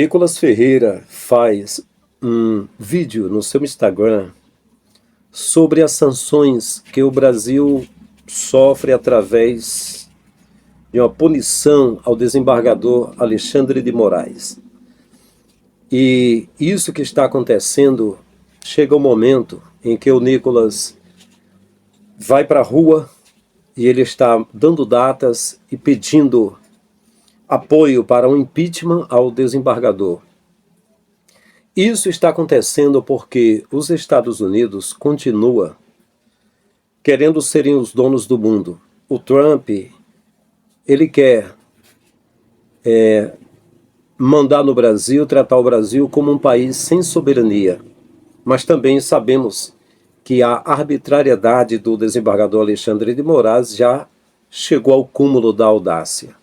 Nicolas Ferreira faz um vídeo no seu Instagram sobre as sanções que o Brasil sofre através de uma punição ao desembargador Alexandre de Moraes. E isso que está acontecendo, chega o momento em que o Nicolas vai para a rua e ele está dando datas e pedindo apoio para um impeachment ao desembargador. Isso está acontecendo porque os Estados Unidos continuam querendo serem os donos do mundo. O Trump, ele quer mandar no Brasil, tratar o Brasil como um país sem soberania. Mas também sabemos que a arbitrariedade do desembargador Alexandre de Moraes já chegou ao cúmulo da audácia.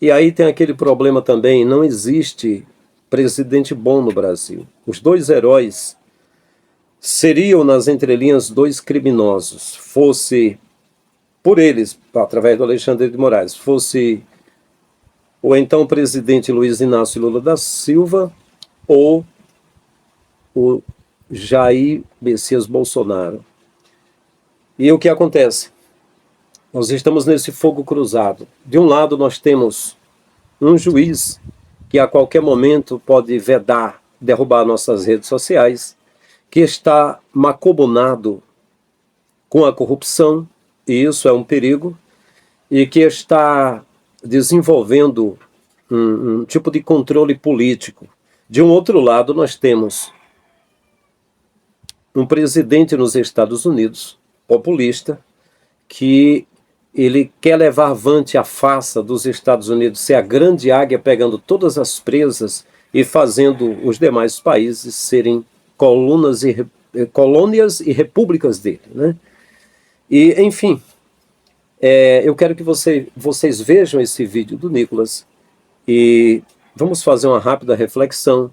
E aí tem aquele problema também, não existe presidente bom no Brasil. Os dois heróis seriam, nas entrelinhas, dois criminosos. Fosse, por eles, através do Alexandre de Moraes, fosse o então presidente Luiz Inácio Lula da Silva ou o Jair Messias Bolsonaro. E o que acontece? Nós estamos nesse fogo cruzado. De um lado nós temos um juiz que a qualquer momento pode vedar, derrubar nossas redes sociais, que está macobonado com a corrupção, e isso é um perigo, e que está desenvolvendo um tipo de controle político. De um outro lado nós temos um presidente nos Estados Unidos, populista, que ele quer levar avante a faça dos Estados Unidos, ser a grande águia pegando todas as presas e fazendo os demais países serem colônias e repúblicas dele, né? E, enfim, eu quero que vocês vejam esse vídeo do Nicolas e vamos fazer uma rápida reflexão.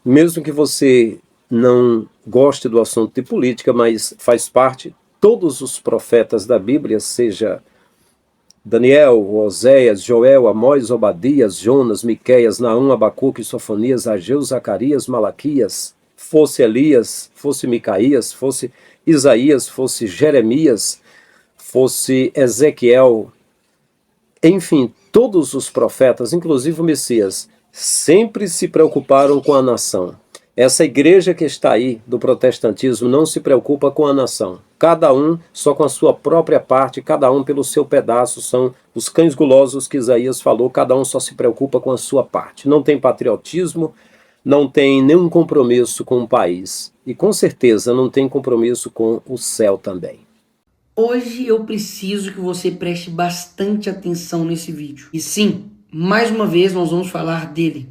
Mesmo que você não goste do assunto de política, mas faz parte. Todos os profetas da Bíblia, seja Daniel, Oséias, Joel, Amós, Obadias, Jonas, Miqueias, Naum, Abacuque, Sofonias, Ageu, Zacarias, Malaquias, fosse Elias, fosse Micaías, fosse Isaías, fosse Jeremias, fosse Ezequiel, enfim, todos os profetas, inclusive o Messias, sempre se preocuparam com a nação. Essa igreja que está aí do protestantismo não se preocupa com a nação. Cada um só com a sua própria parte, cada um pelo seu pedaço. São os cães gulosos que Isaías falou, cada um só se preocupa com a sua parte. Não tem patriotismo, não tem nenhum compromisso com o país. E com certeza não tem compromisso com o céu também. Hoje eu preciso que você preste bastante atenção nesse vídeo. E sim, mais uma vez nós vamos falar dele,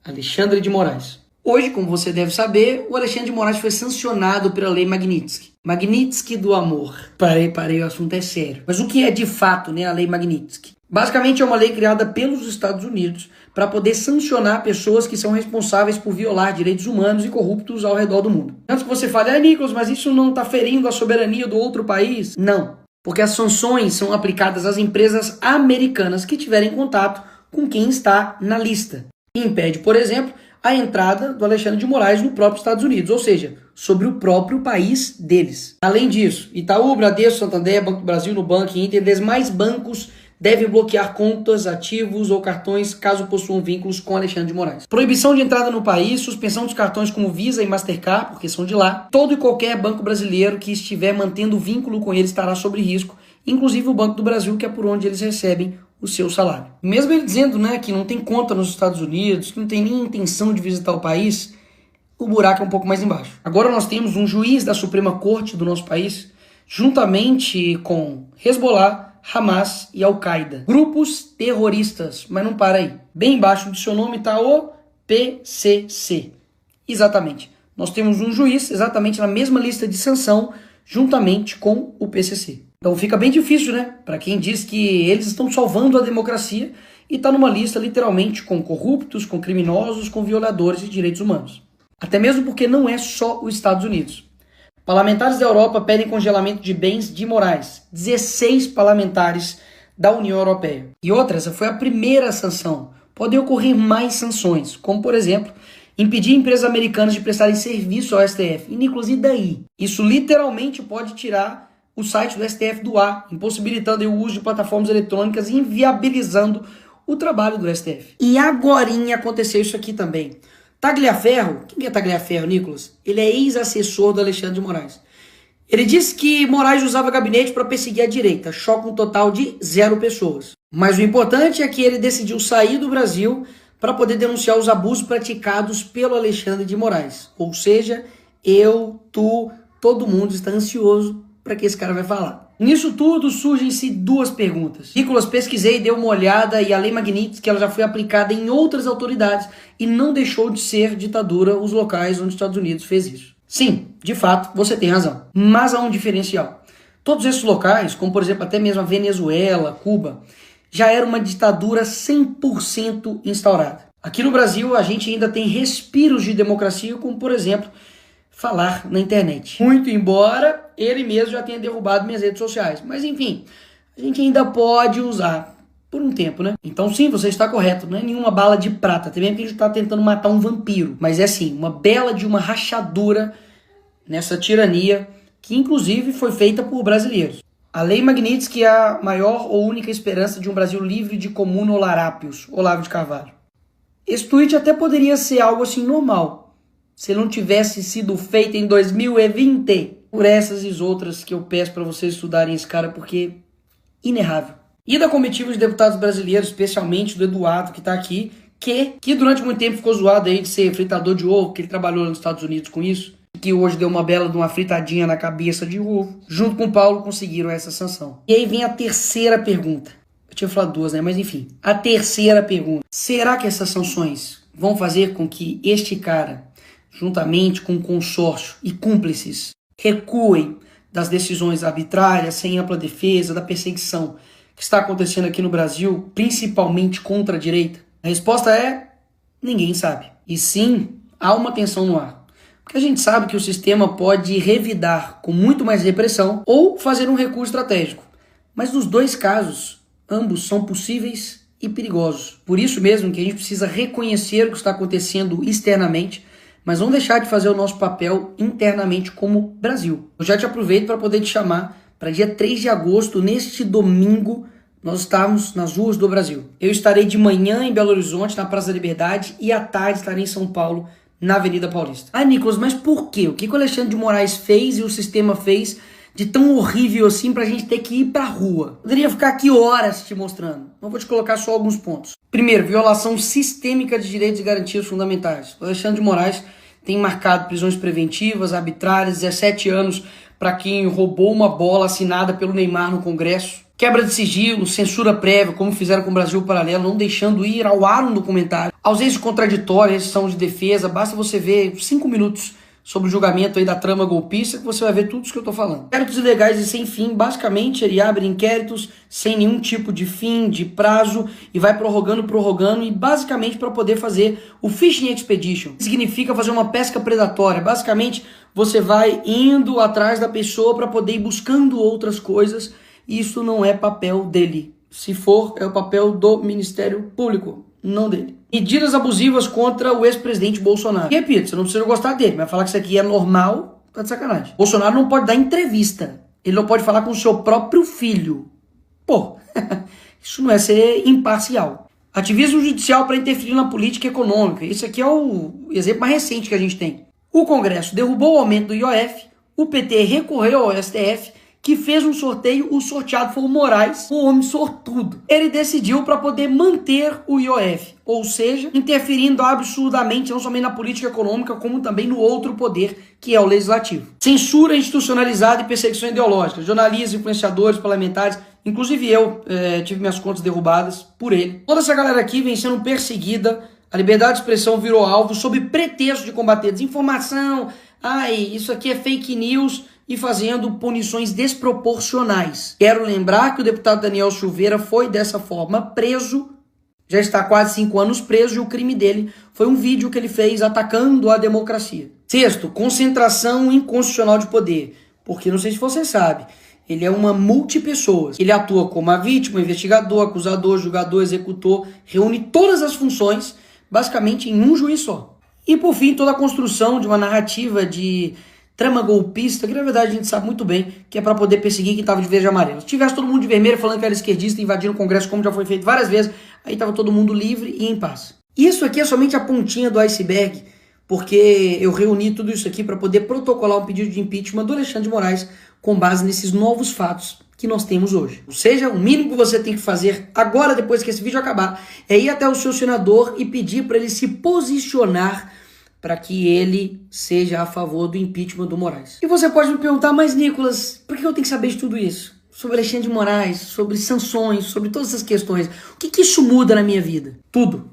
Alexandre de Moraes. Hoje, como você deve saber, o Alexandre de Moraes foi sancionado pela Lei Magnitsky. Magnitsky do amor. Parei, o assunto é sério. Mas o que é de fato, né, a Lei Magnitsky? Basicamente é uma lei criada pelos Estados Unidos para poder sancionar pessoas que são responsáveis por violar direitos humanos e corruptos ao redor do mundo. Antes que você fale, Nicolas, mas isso não está ferindo a soberania do outro país? Não, porque as sanções são aplicadas às empresas americanas que tiverem contato com quem está na lista. E impede, por exemplo, a entrada do Alexandre de Moraes no próprio Estados Unidos, ou seja, sobre o próprio país deles. Além disso, Itaú, Bradesco, Santander, Banco do Brasil, Nubank e Inter, demais bancos devem bloquear contas, ativos ou cartões caso possuam vínculos com Alexandre de Moraes. Proibição de entrada no país, suspensão dos cartões como Visa e Mastercard, porque são de lá. Todo e qualquer banco brasileiro que estiver mantendo vínculo com ele estará sob risco, inclusive o Banco do Brasil, que é por onde eles recebem o seu salário. Mesmo ele dizendo, né, que não tem conta nos Estados Unidos, que não tem nem intenção de visitar o país, o buraco é um pouco mais embaixo. Agora nós temos um juiz da Suprema Corte do nosso país, juntamente com Hezbollah, Hamas e Al-Qaeda. Grupos terroristas, mas não para aí. Bem embaixo do seu nome está o PCC. Exatamente. Nós temos um juiz exatamente na mesma lista de sanção, juntamente com o PCC. Então fica bem difícil, né? Para quem diz que eles estão salvando a democracia e está numa lista literalmente com corruptos, com criminosos, com violadores de direitos humanos. Até mesmo porque não é só os Estados Unidos. Parlamentares da Europa pedem congelamento de bens de Moraes. 16 parlamentares da União Europeia. E outra, essa foi a primeira sanção. podem ocorrer mais sanções, como por exemplo, impedir empresas americanas de prestarem serviço ao STF, e inclusive daí. Isso literalmente pode tirar o site do STF do ar, impossibilitando o uso de plataformas eletrônicas e inviabilizando o trabalho do STF. E agorinha aconteceu isso aqui também. Tagliaferro, quem é Tagliaferro, Nicolas? Ele é ex-assessor do Alexandre de Moraes. Ele disse que Moraes usava gabinete para perseguir a direita, choca um total de 0 pessoas. Mas o importante é que ele decidiu sair do Brasil para poder denunciar os abusos praticados pelo Alexandre de Moraes. Ou seja, eu, tu, todo mundo está ansioso para que esse cara vai falar. Nisso tudo surgem-se 2 perguntas. Nicolas, pesquisei, dei uma olhada e a Lei Magnitsky ela já foi aplicada em outras autoridades e não deixou de ser ditadura os locais onde os Estados Unidos fez isso. Sim, de fato, você tem razão. Mas há um diferencial. Todos esses locais, como por exemplo até mesmo a Venezuela, Cuba, já era uma ditadura 100% instaurada. Aqui no Brasil a gente ainda tem respiros de democracia, como por exemplo falar na internet. Muito embora ele mesmo já tenha derrubado minhas redes sociais. Mas enfim, a gente ainda pode usar por um tempo, né? Então sim, você está correto. Não é nenhuma bala de prata. Também porque a gente está tentando matar um vampiro. Mas é sim, uma bela de uma rachadura nessa tirania que inclusive foi feita por brasileiros. A Lei Magnitsky é a maior ou única esperança de um Brasil livre de comuna ou larápios, Olavo de Carvalho. Esse tweet até poderia ser algo assim normal, se não tivesse sido feito em 2020. Por essas e outras que eu peço para vocês estudarem esse cara, porque inerrável. E da comitiva de deputados brasileiros, especialmente do Eduardo, que está aqui, que durante muito tempo ficou zoado aí de ser fritador de ovo, que ele trabalhou nos Estados Unidos com isso, que hoje deu uma bela de uma fritadinha na cabeça de ovo. Junto com o Paulo conseguiram essa sanção. E aí vem a terceira pergunta. Eu tinha falado 2, né? Mas enfim. A terceira pergunta. Será que essas sanções vão fazer com que este cara, juntamente com o consórcio e cúmplices, recuem das decisões arbitrárias, sem ampla defesa, da perseguição que está acontecendo aqui no Brasil, principalmente contra a direita? A resposta é: ninguém sabe. E sim, há uma tensão no ar. Porque a gente sabe que o sistema pode revidar com muito mais repressão ou fazer um recurso estratégico. Mas nos 2 casos, ambos são possíveis e perigosos. Por isso mesmo que a gente precisa reconhecer o que está acontecendo externamente, mas não deixar de fazer o nosso papel internamente como Brasil. Eu já te aproveito para poder te chamar para dia 3 de agosto, neste domingo, nós estamos nas ruas do Brasil. Eu estarei de manhã em Belo Horizonte, na Praça da Liberdade, e à tarde estarei em São Paulo, na Avenida Paulista. Ah, Nicolas, mas por quê? O que o Alexandre de Moraes fez e o sistema fez de tão horrível assim pra gente ter que ir pra rua? Poderia ficar aqui horas te mostrando. Mas vou te colocar só alguns pontos. Primeiro, violação sistêmica de direitos e garantias fundamentais. O Alexandre de Moraes tem marcado prisões preventivas, arbitrárias, 17 anos para quem roubou uma bola assinada pelo Neymar no Congresso. Quebra de sigilo, censura prévia, como fizeram com o Brasil Paralelo, não deixando ir ao ar um documentário. Ausência contraditória, restrição de defesa, basta você ver 5 minutos sobre o julgamento aí da trama golpista que você vai ver tudo isso que eu tô falando. Inquéritos ilegais e sem fim, basicamente ele abre inquéritos sem nenhum tipo de fim, de prazo, e vai prorrogando, e basicamente para poder fazer o Fishing Expedition. Significa fazer uma pesca predatória. Basicamente você vai indo atrás da pessoa para poder ir buscando outras coisas. Isso não é papel dele. Se for, é o papel do Ministério Público, não dele. Medidas abusivas contra o ex-presidente Bolsonaro. E repito, você não precisa gostar dele, mas falar que isso aqui é normal, tá de sacanagem. Bolsonaro não pode dar entrevista. Ele não pode falar com o seu próprio filho. Pô, isso não é ser imparcial. Ativismo judicial para interferir na política econômica. Isso aqui é o exemplo mais recente que a gente tem. O Congresso derrubou o aumento do IOF, o PT recorreu ao STF, que fez um sorteio, o sorteado foi o Moraes, o homem sortudo. Ele decidiu para poder manter o IOF, ou seja, interferindo absurdamente não somente na política econômica, como também no outro poder, que é o legislativo. Censura institucionalizada e perseguição ideológica. Jornalistas, influenciadores, parlamentares, inclusive eu tive minhas contas derrubadas por ele. Toda essa galera aqui vem sendo perseguida, a liberdade de expressão virou alvo sob pretexto de combater desinformação, isso aqui é fake news, e fazendo punições desproporcionais. Quero lembrar que o deputado Daniel Silveira foi dessa forma preso, já está há quase 5 anos preso, e o crime dele foi um vídeo que ele fez atacando a democracia. Sexto, concentração inconstitucional de poder. Porque, não sei se você sabe, Ele é uma multipessoas. Ele atua como a vítima, investigador, acusador, julgador, executor, reúne todas as funções, basicamente em um juiz só. E por fim, toda a construção de uma narrativa de trama golpista, que na verdade a gente sabe muito bem que é para poder perseguir quem estava de verde e amarelo. Se tivesse todo mundo de vermelho falando que era esquerdista, invadindo o Congresso, como já foi feito várias vezes, aí estava todo mundo livre e em paz. Isso aqui é somente a pontinha do iceberg, porque eu reuni tudo isso aqui para poder protocolar um pedido de impeachment do Alexandre de Moraes com base nesses novos fatos que nós temos hoje. Ou seja, o mínimo que você tem que fazer agora, depois que esse vídeo acabar, é ir até o seu senador e pedir para ele se posicionar para que ele seja a favor do impeachment do Moraes. E você pode me perguntar, mas Nicolas, por que eu tenho que saber de tudo isso? Sobre Alexandre de Moraes, sobre sanções, sobre todas essas questões. O que isso muda na minha vida? Tudo.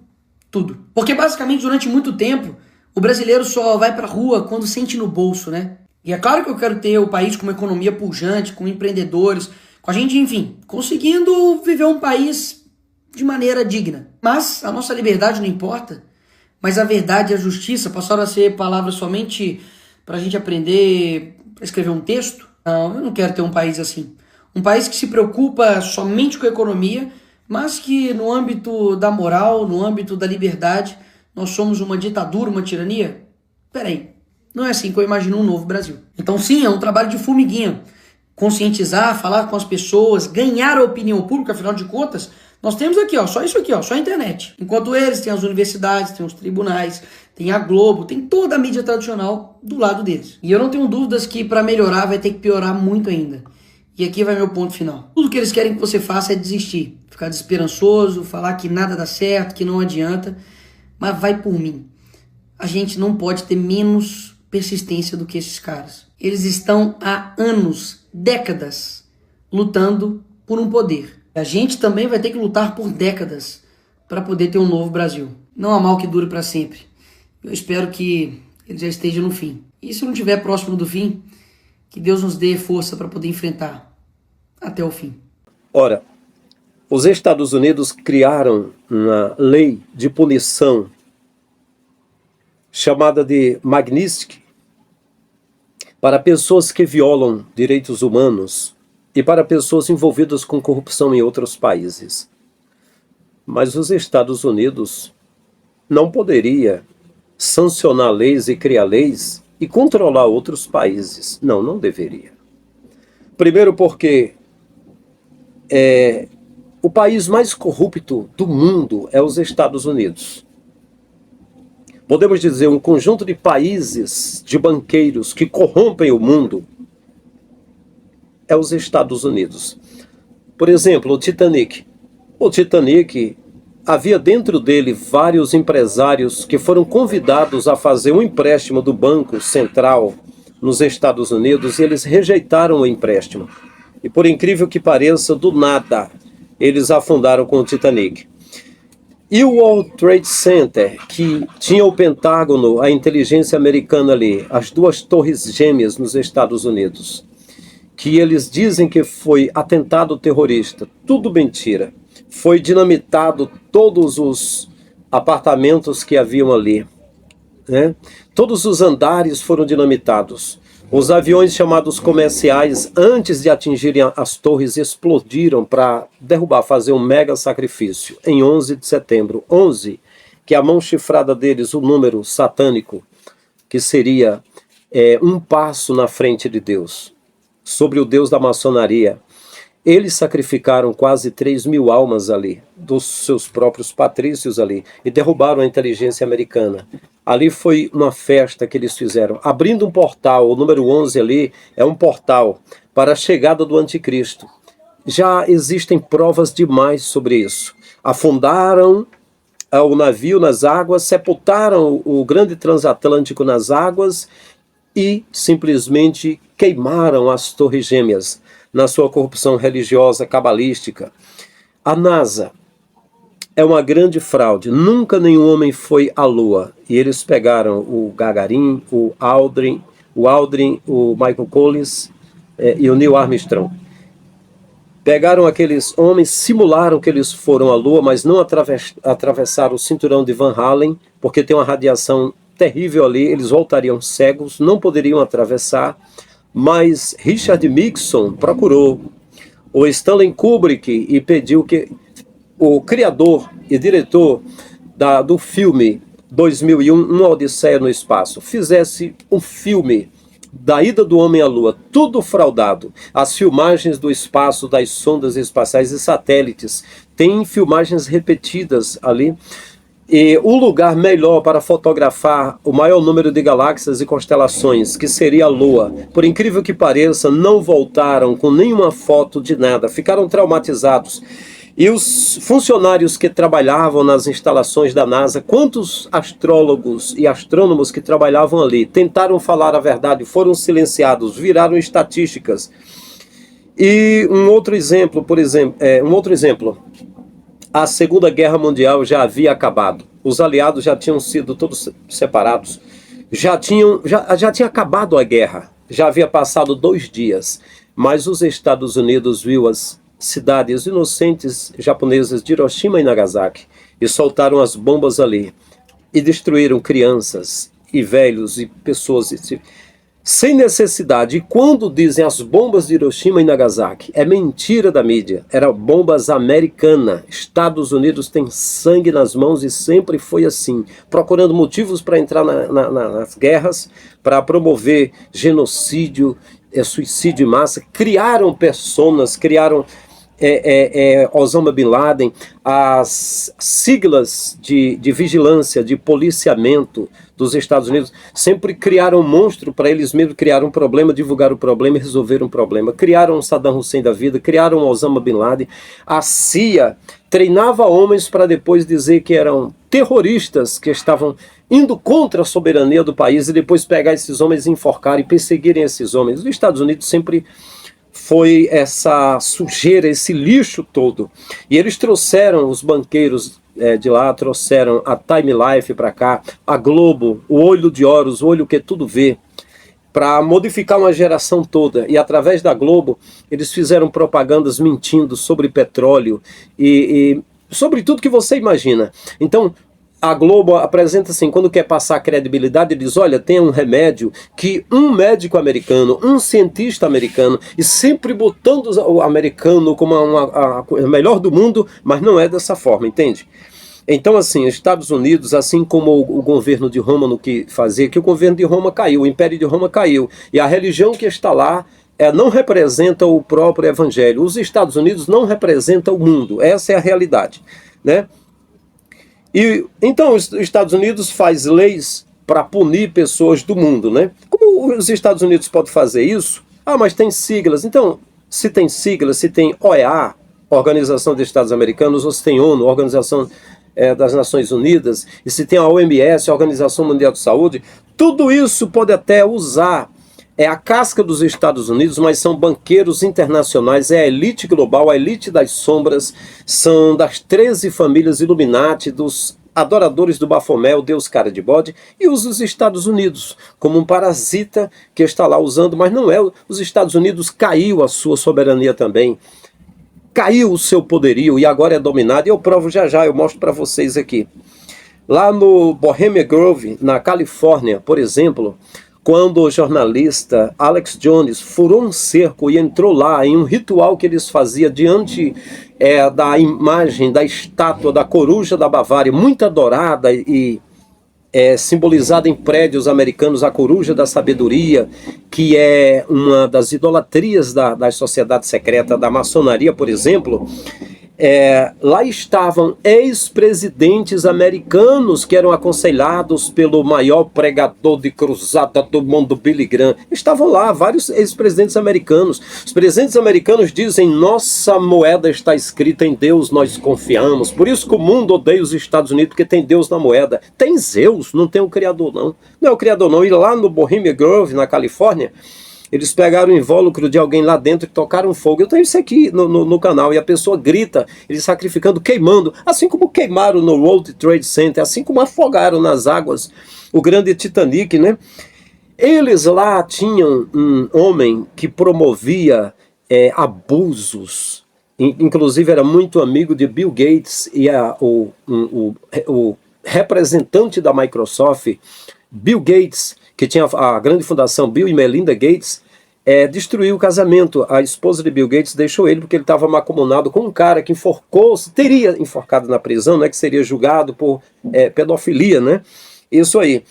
Tudo. Porque basicamente durante muito tempo, o brasileiro só vai pra rua quando sente no bolso, né? E é claro que eu quero ter o país com uma economia pujante, com empreendedores, com a gente, enfim, conseguindo viver um país de maneira digna. Mas a nossa liberdade não importa. Mas a verdade e a justiça passaram a ser palavras somente para a gente aprender a escrever um texto? Não, eu não quero ter um país assim. Um país que se preocupa somente com a economia, mas que no âmbito da moral, no âmbito da liberdade, nós somos uma ditadura, uma tirania? Peraí, não é assim que eu imagino um novo Brasil. Então sim, é um trabalho de formiguinha. Conscientizar, falar com as pessoas, ganhar a opinião pública, afinal de contas, nós temos aqui, ó, só isso aqui, ó, só a internet. Enquanto eles têm as universidades, têm os tribunais, tem a Globo, tem toda a mídia tradicional do lado deles. E eu não tenho dúvidas que para melhorar vai ter que piorar muito ainda. E aqui vai meu ponto final. Tudo que eles querem que você faça é desistir, ficar desesperançoso, falar que nada dá certo, que não adianta. Mas vai por mim. A gente não pode ter menos persistência do que esses caras. Eles estão há anos, décadas, lutando por um poder. A gente também vai ter que lutar por décadas para poder ter um novo Brasil. Não há mal que dure para sempre. Eu espero que ele já esteja no fim. E se não estiver próximo do fim, que Deus nos dê força para poder enfrentar até o fim. Ora, os Estados Unidos criaram uma lei de punição chamada de Magnitsky para pessoas que violam direitos humanos e para pessoas envolvidas com corrupção em outros países. Mas os Estados Unidos não poderia sancionar leis e criar leis e controlar outros países. Não, não deveria. Primeiro porque o país mais corrupto do mundo é os Estados Unidos. Podemos dizer, um conjunto de países, de banqueiros que corrompem o mundo é os Estados Unidos. Por exemplo, o Titanic. O Titanic, havia dentro dele vários empresários que foram convidados a fazer um empréstimo do Banco Central nos Estados Unidos e eles rejeitaram o empréstimo. E por incrível que pareça, do nada, eles afundaram com o Titanic. E o World Trade Center, que tinha o Pentágono, a inteligência americana ali, as duas torres gêmeas nos Estados Unidos, que eles dizem que foi atentado terrorista, tudo mentira. Foi dinamitado todos os apartamentos que haviam ali, né? Todos os andares foram dinamitados. Os aviões chamados comerciais, antes de atingirem as torres, explodiram para derrubar, fazer um mega sacrifício. Em 11 de setembro, 11, que é a mão chifrada deles, o número satânico, que seria um passo na frente de Deus, sobre o Deus da maçonaria. Eles sacrificaram quase 3.000 almas ali, dos seus próprios patrícios ali, e derrubaram a inteligência americana. Ali foi uma festa que eles fizeram, abrindo um portal. O número 11 ali é um portal para a chegada do anticristo. Já existem provas demais sobre isso. Afundaram o navio nas águas, sepultaram o grande transatlântico nas águas e simplesmente queimaram as torres gêmeas na sua corrupção religiosa cabalística. A NASA é uma grande fraude. Nunca nenhum homem foi à Lua. E eles pegaram o Gagarin, o Aldrin, o Michael Collins e o Neil Armstrong. Pegaram aqueles homens, simularam que eles foram à Lua, mas não atravessaram o cinturão de Van Allen, porque tem uma radiação terrível ali, eles voltariam cegos, não poderiam atravessar. mas Richard Nixon procurou o Stanley Kubrick e pediu que o criador e diretor do filme 2001, Uma Odisseia no Espaço, fizesse um filme da ida do homem à Lua, tudo fraudado. As filmagens do espaço, das sondas espaciais e satélites, tem filmagens repetidas ali. E o lugar melhor para fotografar o maior número de galáxias e constelações, que seria a Lua, por incrível que pareça, não voltaram com nenhuma foto de nada, ficaram traumatizados. E os funcionários que trabalhavam nas instalações da NASA, quantos astrólogos e astrônomos que trabalhavam ali, tentaram falar a verdade, foram silenciados, viraram estatísticas. E um outro exemplo, a Segunda Guerra Mundial já havia acabado. Os aliados já tinham sido todos separados. Já tinha acabado a guerra. Já havia passado 2 dias. Mas os Estados Unidos viu as cidades inocentes japonesas de Hiroshima e Nagasaki e soltaram as bombas ali. E destruíram crianças e velhos e pessoas sem necessidade. E quando dizem as bombas de Hiroshima e Nagasaki, é mentira da mídia. Eram bombas americanas. Estados Unidos tem sangue nas mãos e sempre foi assim, procurando motivos para entrar nas guerras, para promover genocídio, suicídio em massa. Criaram personas, criaram Osama Bin Laden, as siglas de vigilância, de policiamento dos Estados Unidos sempre criaram um monstro para eles mesmos, criaram um problema, divulgaram o problema e resolveram um problema. Criaram Saddam Hussein da vida, criaram Osama Bin Laden. A CIA treinava homens para depois dizer que eram terroristas que estavam indo contra a soberania do país e depois pegar esses homens e enforcar e perseguirem esses homens. Os Estados Unidos sempre foi essa sujeira, esse lixo todo. E eles trouxeram, os banqueiros de lá, trouxeram a Time Life para cá, a Globo, o Olho de Horus, o olho que tudo vê, para modificar uma geração toda. E através da Globo, eles fizeram propagandas mentindo sobre petróleo e sobre tudo que você imagina. Então, a Globo apresenta assim, quando quer passar credibilidade, diz, olha, tem um remédio que um médico americano, um cientista americano, e sempre botando o americano como a melhor do mundo, mas não é dessa forma, entende? Então, assim, os Estados Unidos, assim como o governo de Roma no que fazia, que o governo de Roma caiu, o Império de Roma caiu, e a religião que está lá não representa o próprio evangelho. Os Estados Unidos não representam o mundo, essa é a realidade, né? E então os Estados Unidos faz leis para punir pessoas do mundo, né? Como os Estados Unidos podem fazer isso? Ah, mas tem siglas. Então, se tem siglas, se tem OEA, Organização dos Estados Americanos, ou se tem ONU, Organização das Nações Unidas, e se tem a OMS, Organização Mundial de Saúde, tudo isso pode até usar a casca dos Estados Unidos, mas são banqueiros internacionais, é a elite global, a elite das sombras, são das 13 famílias Illuminati, dos adoradores do Baphomet, o Deus cara de bode, e usa os Estados Unidos como um parasita que está lá usando, mas não é. Os Estados Unidos caiu a sua soberania também, caiu o seu poderio e agora é dominado, e eu provo já já, eu mostro para vocês aqui. Lá no Bohemian Grove, na Califórnia, por exemplo, quando o jornalista Alex Jones furou um cerco e entrou lá em um ritual que eles faziam diante da imagem, da estátua da coruja da Bavária, muito adorada e simbolizada em prédios americanos, a coruja da sabedoria, que é uma das idolatrias das sociedades secretas, da maçonaria, por exemplo. Lá estavam ex-presidentes americanos que eram aconselhados pelo maior pregador de cruzada do mundo, Billy Graham. Estavam lá vários ex-presidentes americanos. Os presidentes americanos dizem, nossa moeda está escrita em Deus, nós confiamos. Por isso que o mundo odeia os Estados Unidos, porque tem Deus na moeda. Tem Zeus, não tem o Criador não. Não é o Criador não. E lá no Bohemian Grove, na Califórnia, eles pegaram o invólucro de alguém lá dentro e tocaram fogo. Eu tenho isso aqui no canal. E a pessoa grita, eles sacrificando, queimando. Assim como queimaram no World Trade Center, assim como afogaram nas águas o grande Titanic, né? Eles lá tinham um homem que promovia abusos. Inclusive era muito amigo de Bill Gates e o representante da Microsoft, Bill Gates, que tinha a grande fundação Bill e Melinda Gates, destruiu o casamento. A esposa de Bill Gates deixou ele porque ele estava macumunado com um cara que teria enforcado na prisão, né, que seria julgado por pedofilia, né? Isso aí.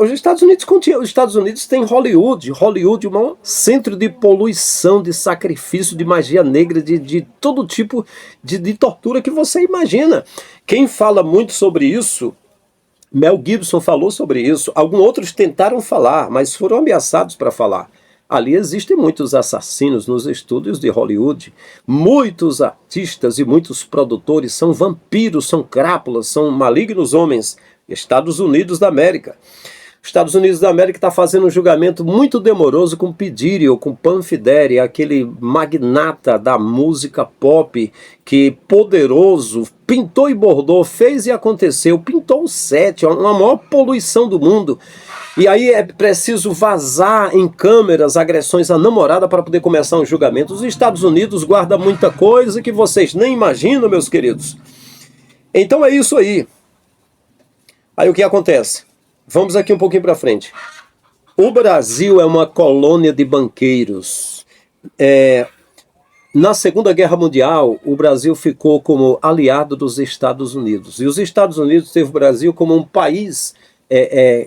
Os Estados Unidos têm Hollywood é um centro de poluição, de sacrifício, de magia negra, de todo tipo de tortura que você imagina. Quem fala muito sobre isso, Mel Gibson falou sobre isso, alguns outros tentaram falar, mas foram ameaçados para falar. Ali existem muitos assassinos nos estúdios de Hollywood, muitos artistas e muitos produtores são vampiros, são crápulas, são malignos homens. Estados Unidos da América. Estados Unidos da América está fazendo um julgamento muito demoroso com Pidírio, com Panfideri, aquele magnata da música pop, que poderoso, pintou e bordou, fez e aconteceu, pintou o set, uma maior poluição do mundo. E aí é preciso vazar em câmeras agressões à namorada para poder começar um julgamento. Os Estados Unidos guardam muita coisa que vocês nem imaginam, meus queridos. Então é isso aí. Aí o que acontece? Vamos aqui um pouquinho para frente. O Brasil é uma colônia de banqueiros. Na Segunda Guerra Mundial, o Brasil ficou como aliado dos Estados Unidos. E os Estados Unidos teve o Brasil como um país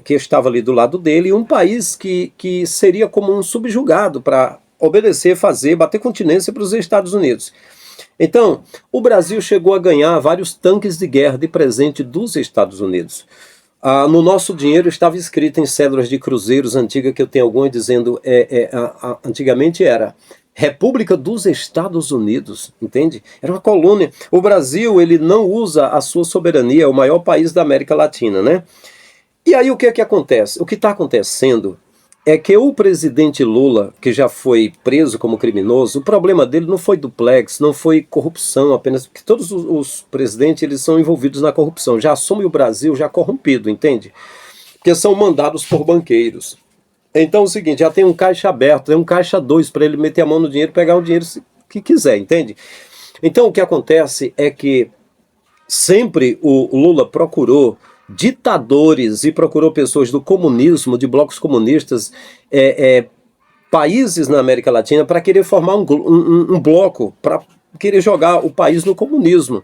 que estava ali do lado dele, e um país que seria como um subjugado para obedecer, fazer, bater continência para os Estados Unidos. Então, o Brasil chegou a ganhar vários tanques de guerra de presente dos Estados Unidos. No nosso dinheiro estava escrito em cédulas de cruzeiros antigas, que eu tenho algumas dizendo, antigamente era República dos Estados Unidos, entende? Era uma colônia. O Brasil, ele não usa a sua soberania, é o maior país da América Latina, né? E aí o que é que acontece? O que está acontecendo é que o presidente Lula, que já foi preso como criminoso, o problema dele não foi duplex, não foi corrupção apenas, porque todos os presidentes eles são envolvidos na corrupção, já assumem o Brasil já corrompido, entende? Porque são mandados por banqueiros. Então é o seguinte, já tem um caixa aberto, tem um caixa 2 para ele meter a mão no dinheiro e pegar o dinheiro que quiser, entende? Então o que acontece é que sempre o Lula procurou ditadores e procurou pessoas do comunismo, de blocos comunistas, países na América Latina para querer formar um bloco, para querer jogar o país no comunismo.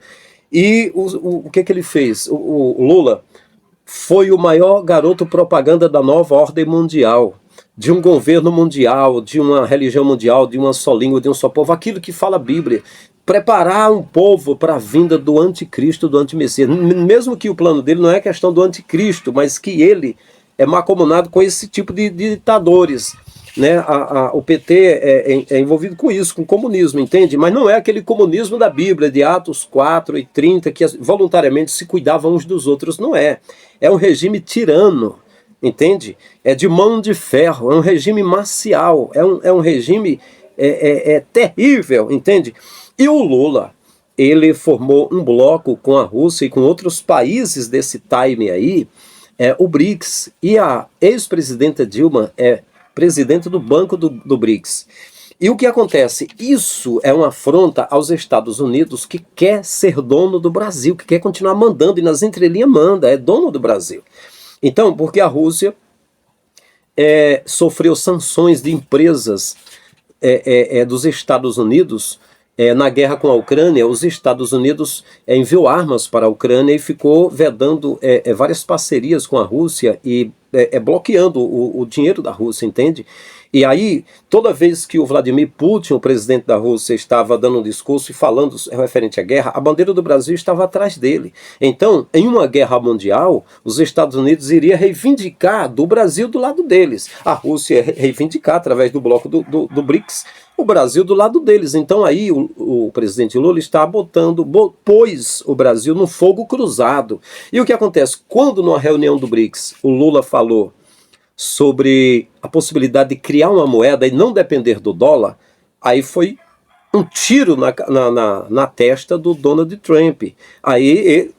E o que ele fez? O Lula foi o maior garoto propaganda da nova ordem mundial, de um governo mundial, de uma religião mundial, de uma só língua, de um só povo, aquilo que fala a Bíblia. Preparar um povo para a vinda do anticristo, do antimessias. Mesmo que o plano dele não é questão do anticristo, mas que ele é mancomunado com esse tipo de ditadores. Né? O PT é envolvido com isso, com o comunismo, entende? Mas não é aquele comunismo da Bíblia, de Atos 4 e 30, que voluntariamente se cuidavam uns dos outros. Não é. É um regime tirano, entende? É de mão de ferro, é um regime marcial, é um regime terrível, entende? E o Lula, ele formou um bloco com a Rússia e com outros países desse time aí, o BRICS, e a ex-presidenta Dilma é presidente do banco do BRICS. E o que acontece? Isso é uma afronta aos Estados Unidos, que quer ser dono do Brasil, que quer continuar mandando, e nas entrelinhas manda, é dono do Brasil. Então, porque a Rússia sofreu sanções de empresas dos Estados Unidos. Na guerra com a Ucrânia, os Estados Unidos enviou armas para a Ucrânia e ficou vedando várias parcerias com a Rússia e bloqueando o dinheiro da Rússia, entende? E aí, toda vez que o Vladimir Putin, o presidente da Rússia, estava dando um discurso e falando referente à guerra, a bandeira do Brasil estava atrás dele. Então, em uma guerra mundial, os Estados Unidos iriam reivindicar do Brasil do lado deles. A Rússia ia reivindicar através do bloco do BRICS, o Brasil do lado deles. Então aí o presidente Lula está pôs o Brasil no fogo cruzado. E o que acontece? Quando numa reunião do BRICS o Lula falou sobre a possibilidade de criar uma moeda e não depender do dólar, aí foi um tiro na testa do Donald Trump. Aí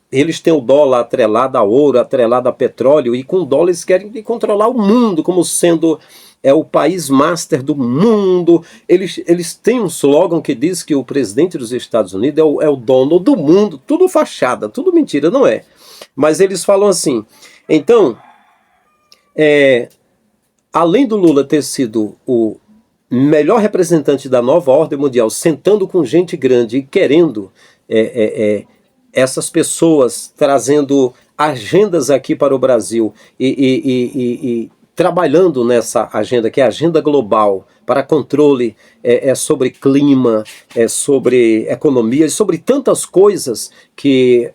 eles têm o dólar atrelado a ouro, atrelado a petróleo, e com o dólar eles querem controlar o mundo como sendo o país master do mundo. Eles têm um slogan que diz que o presidente dos Estados Unidos é o dono do mundo. Tudo fachada, tudo mentira, não é? Mas eles falam assim. Então, além do Lula ter sido o melhor representante da nova ordem mundial, sentando com gente grande e querendo essas pessoas trazendo agendas aqui para o Brasil e trabalhando nessa agenda, que é a agenda global, para controle sobre clima, sobre economia e sobre tantas coisas que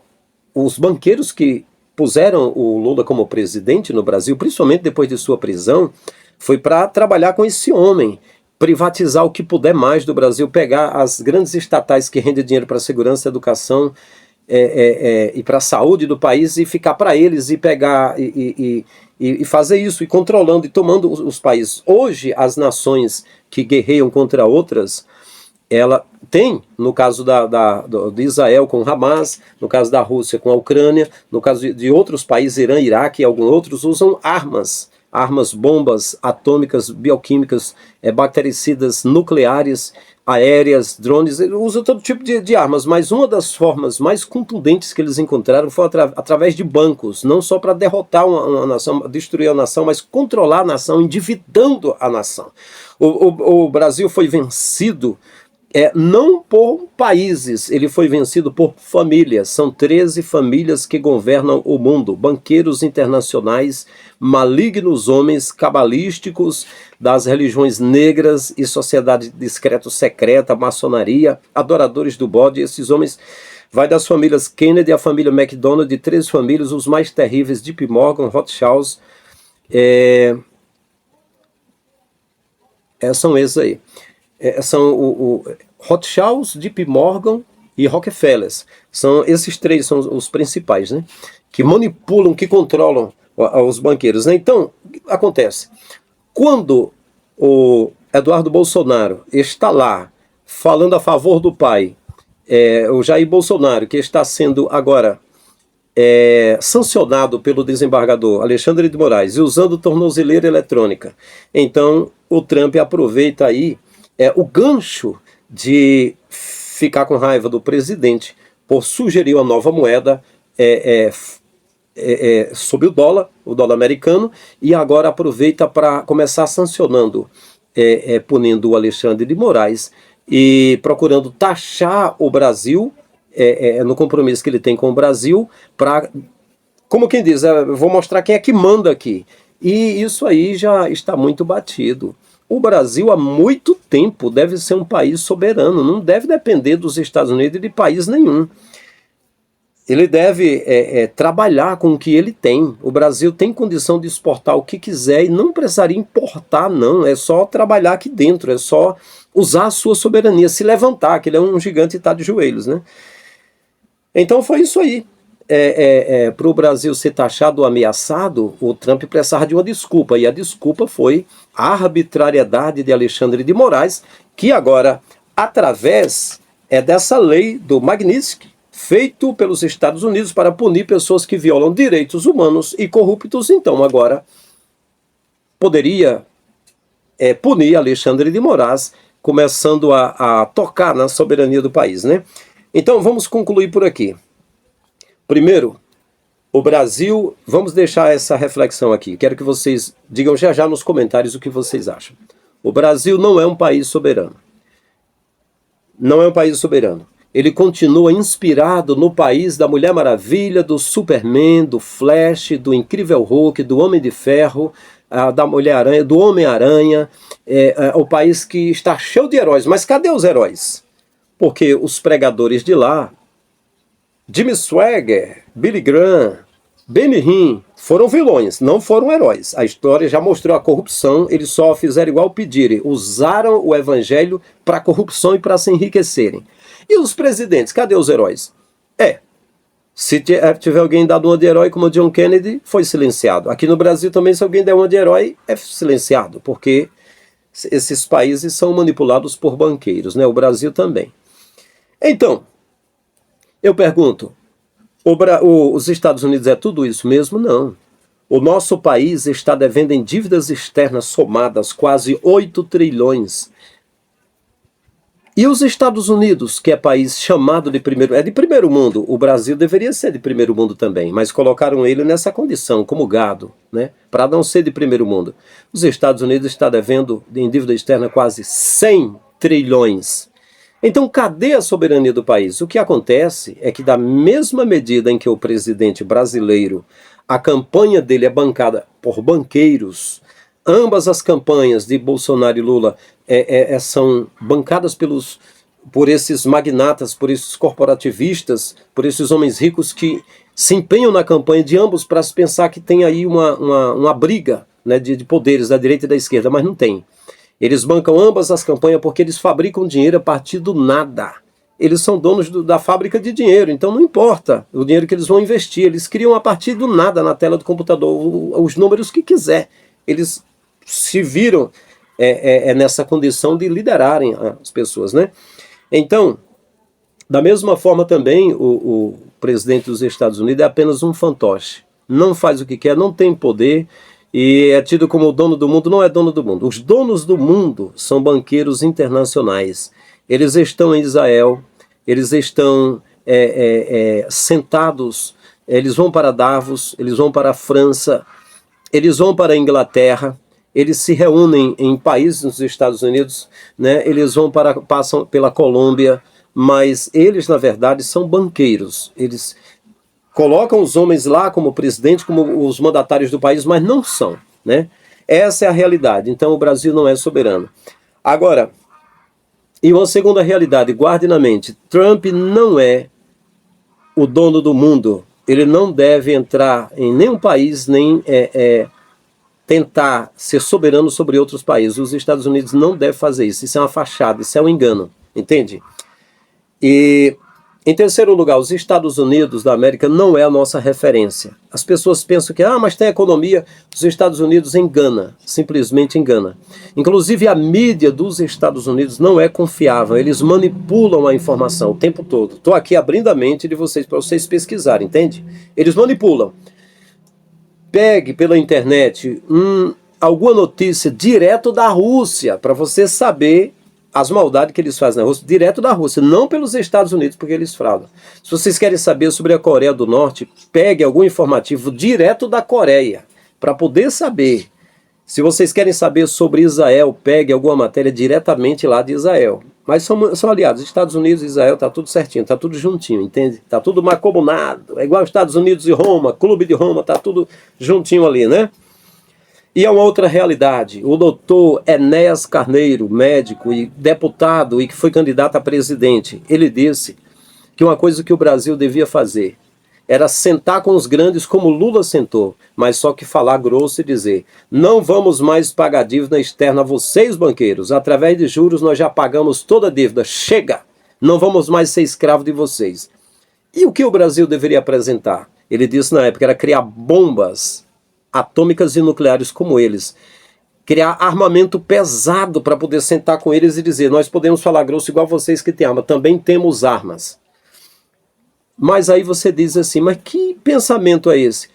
os banqueiros que puseram o Lula como presidente no Brasil, principalmente depois de sua prisão, foi para trabalhar com esse homem, privatizar o que puder mais do Brasil, pegar as grandes estatais que rendem dinheiro para a segurança, educação e para a saúde do país e ficar para eles e pegar e fazer isso, e controlando e tomando os países. Hoje, as nações que guerreiam contra outras, ela tem, no caso de Israel com Hamas, no caso da Rússia com a Ucrânia, no caso de outros países, Irã, Iraque e alguns outros, usam armas, bombas atômicas, bioquímicas, bactericidas, nucleares, aéreas, drones. Eles usam todo tipo de armas, mas uma das formas mais contundentes que eles encontraram foi através de bancos, não só para derrotar uma nação, destruir a nação, mas controlar a nação, endividando a nação. O Brasil foi vencido não por países, ele foi vencido por famílias. São 13 famílias que governam o mundo, banqueiros internacionais, malignos homens cabalísticos das religiões negras e sociedade discreto-secreta, maçonaria, adoradores do bode. Esses homens vai das famílias Kennedy à família McDonald, de 13 famílias, os mais terríveis, JP Morgan, Rothschild, são esses aí. São o Rothschild, JP Morgan e Rockefeller. Esses três são os principais, né? Que manipulam, que controlam os banqueiros, né? Então, acontece. Quando o Eduardo Bolsonaro está lá falando a favor do pai, o Jair Bolsonaro, que está sendo agora sancionado pelo desembargador Alexandre de Moraes e usando tornozeleira eletrônica, então o Trump aproveita aí o gancho de ficar com raiva do presidente por sugerir uma nova moeda sobre o dólar americano, e agora aproveita para começar sancionando, punindo o Alexandre de Moraes e procurando taxar o Brasil no compromisso que ele tem com o Brasil, para, como quem diz, vou mostrar quem é que manda aqui. E isso aí já está muito batido. O Brasil, há muito tempo, deve ser um país soberano, não deve depender dos Estados Unidos e de país nenhum. Ele deve trabalhar com o que ele tem. O Brasil tem condição de exportar o que quiser e não precisaria importar, não. É só trabalhar aqui dentro, é só usar a sua soberania, se levantar, que ele é um gigante e está de joelhos, né? Então foi isso aí. Para o Brasil ser taxado, ameaçado, o Trump precisava de uma desculpa, e a desculpa foi a arbitrariedade de Alexandre de Moraes, que agora, através dessa lei do Magnitsky, feito pelos Estados Unidos para punir pessoas que violam direitos humanos e corruptos, então agora poderia punir Alexandre de Moraes, começando a tocar na soberania do país, né? Então vamos concluir por aqui. Primeiro, o Brasil, vamos deixar essa reflexão aqui. Quero que vocês digam já nos comentários o que vocês acham. O Brasil não é um país soberano. Não é um país soberano. Ele continua inspirado no país da Mulher Maravilha, do Superman, do Flash, do Incrível Hulk, do Homem de Ferro, da Mulher-Aranha, do Homem-Aranha. O país que está cheio de heróis. Mas cadê os heróis? Porque os pregadores de lá, Jimmy Swaggart, Billy Graham, Benny Hinn, foram vilões, não foram heróis. A história já mostrou a corrupção, eles só fizeram igual pedirem, usaram o evangelho para corrupção e para se enriquecerem. E os presidentes, cadê os heróis? Se tiver alguém dado uma de herói como John Kennedy, foi silenciado. Aqui no Brasil também, se alguém der uma de herói, é silenciado, porque esses países são manipulados por banqueiros, né? O Brasil também. Então, eu pergunto, os Estados Unidos é tudo isso mesmo? Não. O nosso país está devendo em dívidas externas somadas quase 8 trilhões. E os Estados Unidos, que é país chamado de primeiro, é de primeiro mundo, o Brasil deveria ser de primeiro mundo também, mas colocaram ele nessa condição, como gado, né, para não ser de primeiro mundo. Os Estados Unidos está devendo em dívida externa quase 100 trilhões. Então, cadê a soberania do país? O que acontece é que, da mesma medida em que o presidente brasileiro, a campanha dele é bancada por banqueiros, ambas as campanhas de Bolsonaro e Lula são bancadas por esses magnatas, por esses corporativistas, por esses homens ricos que se empenham na campanha de ambos para se pensar que tem aí uma briga, né, de poderes da direita e da esquerda, mas não tem. Eles bancam ambas as campanhas porque eles fabricam dinheiro a partir do nada. Eles são donos da fábrica de dinheiro, então não importa o dinheiro que eles vão investir. Eles criam a partir do nada na tela do computador os números que quiser. Eles se viram nessa condição de liderarem as pessoas, né? Então, da mesma forma também, o presidente dos Estados Unidos é apenas um fantoche. Não faz o que quer, não tem poder e é tido como o dono do mundo. Não é dono do mundo. Os donos do mundo são banqueiros internacionais. Eles estão em Israel, eles estão sentados, eles vão para Davos, eles vão para a França, eles vão para a Inglaterra, eles se reúnem em países nos Estados Unidos, né? Eles passam pela Colômbia, mas eles, na verdade, são banqueiros. Eles colocam os homens lá como presidente, como os mandatários do país, mas não são, né? Essa é a realidade. Então o Brasil não é soberano. Agora, e uma segunda realidade, guarde na mente, Trump não é o dono do mundo. Ele não deve entrar em nenhum país, nem tentar ser soberano sobre outros países. Os Estados Unidos não devem fazer isso. Isso é uma fachada, isso é um engano, entende? E, em terceiro lugar, os Estados Unidos da América não é a nossa referência. As pessoas pensam que, mas tem economia. Os Estados Unidos engana, simplesmente engana. Inclusive a mídia dos Estados Unidos não é confiável, eles manipulam a informação o tempo todo. Estou aqui abrindo a mente de vocês para vocês pesquisarem, entende? Eles manipulam. Pegue pela internet alguma notícia direto da Rússia, para você saber as maldades que eles fazem na Rússia, direto da Rússia, não pelos Estados Unidos, porque eles fraudam. Se vocês querem saber sobre a Coreia do Norte, pegue algum informativo direto da Coreia, para poder saber. Se vocês querem saber sobre Israel, pegue alguma matéria diretamente lá de Israel. Mas são aliados, Estados Unidos e Israel, tá tudo certinho, tá tudo juntinho, entende? Tá tudo mancomunado, é igual Estados Unidos e Roma, Clube de Roma, tá tudo juntinho ali, né? E é uma outra realidade. O doutor Enéas Carneiro, médico e deputado e que foi candidato a presidente, ele disse que uma coisa que o Brasil devia fazer era sentar com os grandes como Lula sentou, mas só que falar grosso e dizer: não vamos mais pagar dívida externa a vocês, banqueiros, através de juros nós já pagamos toda a dívida, chega, não vamos mais ser escravo de vocês. E o que o Brasil deveria apresentar? Ele disse na época, era criar bombas atômicas e nucleares como eles, criar armamento pesado para poder sentar com eles e dizer: nós podemos falar grosso igual vocês que têm arma, também temos armas. Mas aí você diz assim, mas que pensamento é esse?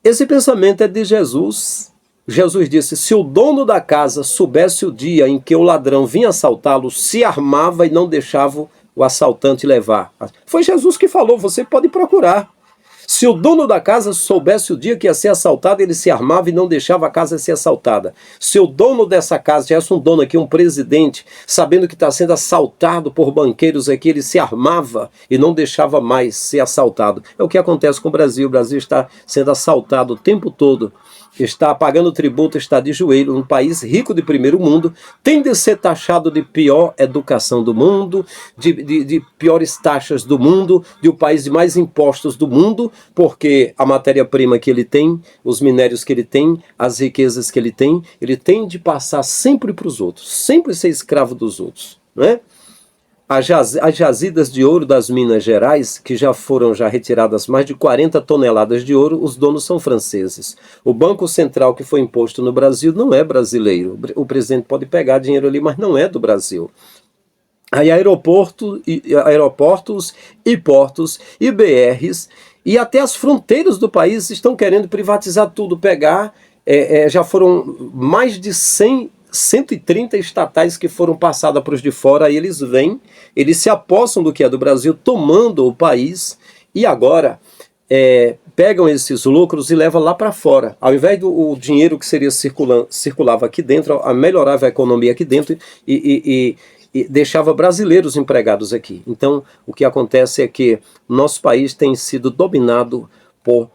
Esse pensamento é de Jesus. Jesus disse: se o dono da casa soubesse o dia em que o ladrão vinha assaltá-lo, se armava e não deixava o assaltante levar. Foi Jesus que falou, você pode procurar. Se o dono da casa soubesse o dia que ia ser assaltado, ele se armava e não deixava a casa ser assaltada. Se o dono dessa casa tivesse um dono aqui, um presidente, sabendo que está sendo assaltado por banqueiros aqui, ele se armava e não deixava mais ser assaltado. É o que acontece com o Brasil. O Brasil está sendo assaltado o tempo todo. Está pagando tributo, está de joelho, um país rico de primeiro mundo, tem de ser taxado de pior educação do mundo, de piores taxas do mundo, de o país de mais impostos do mundo, porque a matéria-prima que ele tem, os minérios que ele tem, as riquezas que ele tem de passar sempre para os outros, sempre ser escravo dos outros, não é? As jazidas de ouro das Minas Gerais, que já foram retiradas mais de 40 toneladas de ouro, os donos são franceses. O Banco Central que foi imposto no Brasil não é brasileiro. O presidente pode pegar dinheiro ali, mas não é do Brasil. Aí aeroportos e portos e BRs e até as fronteiras do país estão querendo privatizar tudo, pegar, já foram mais de 100 130 estatais que foram passadas para os de fora, aí eles vêm, eles se apossam do que é do Brasil, tomando o país, e agora pegam esses lucros e levam lá para fora. Ao invés do dinheiro que seria circulava aqui dentro, melhorava a economia aqui dentro e deixava brasileiros empregados aqui. Então, o que acontece é que nosso país tem sido dominado por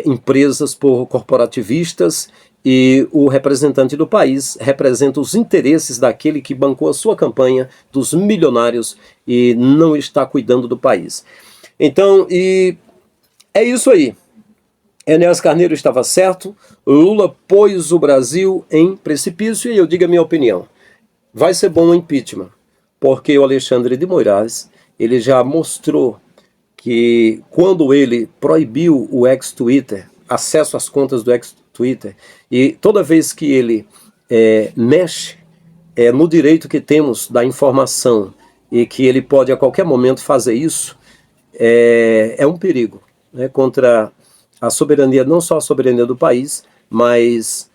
empresas, por corporativistas, e o representante do país representa os interesses daquele que bancou a sua campanha, dos milionários, e não está cuidando do país. Então, é isso aí. Enéas Carneiro estava certo, Lula pôs o Brasil em precipício, e eu digo a minha opinião. Vai ser bom o impeachment, porque o Alexandre de Moraes, ele já mostrou que quando ele proibiu o ex-Twitter, acesso às contas do ex-Twitter, e toda vez que ele mexe no direito que temos da informação, e que ele pode a qualquer momento fazer isso, é um perigo, né, contra a soberania, não só a soberania do país, mas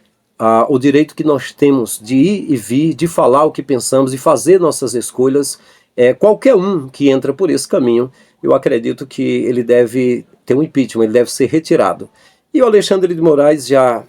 o direito que nós temos de ir e vir, de falar o que pensamos, de fazer nossas escolhas. Qualquer um que entra por esse caminho, eu acredito que ele deve ter um impeachment, ele deve ser retirado. E o Alexandre de Moraes já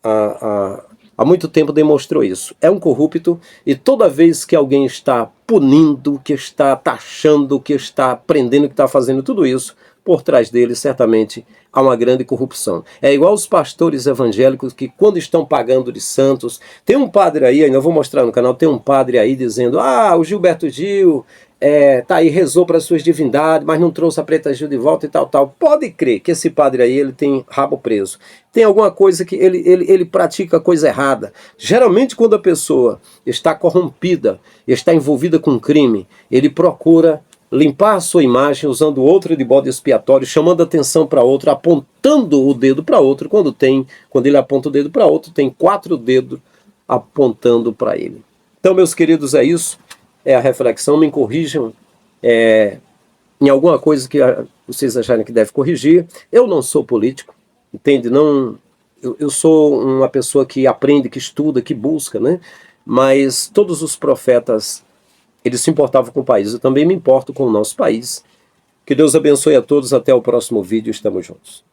há muito tempo demonstrou isso. É um corrupto, e toda vez que alguém está punindo, que está taxando, que está prendendo, que está fazendo tudo isso, por trás dele certamente há uma grande corrupção. É igual os pastores evangélicos que, quando estão pagando de santos, tem um padre aí, ainda vou mostrar no canal, tem um padre aí dizendo: o Gilberto Gil tá aí, rezou para as suas divindades, mas não trouxe a Preta Gil de volta e tal. Pode crer que esse padre aí, ele tem rabo preso. Tem alguma coisa que ele pratica coisa errada. Geralmente, quando a pessoa está corrompida, está envolvida com crime, ele procura limpar a sua imagem usando outro de bode expiatório, chamando atenção para outro, apontando o dedo para outro. Quando ele aponta o dedo para outro, tem 4 dedos apontando para ele. Então, meus queridos, é isso. É a reflexão. Me corrijam em alguma coisa que vocês acharem que deve corrigir. Eu não sou político, entende? Eu sou uma pessoa que aprende, que estuda, que busca, né? Mas todos os profetas, eles se importavam com o país. Eu também me importo com o nosso país. Que Deus abençoe a todos. Até o próximo vídeo. Estamos juntos.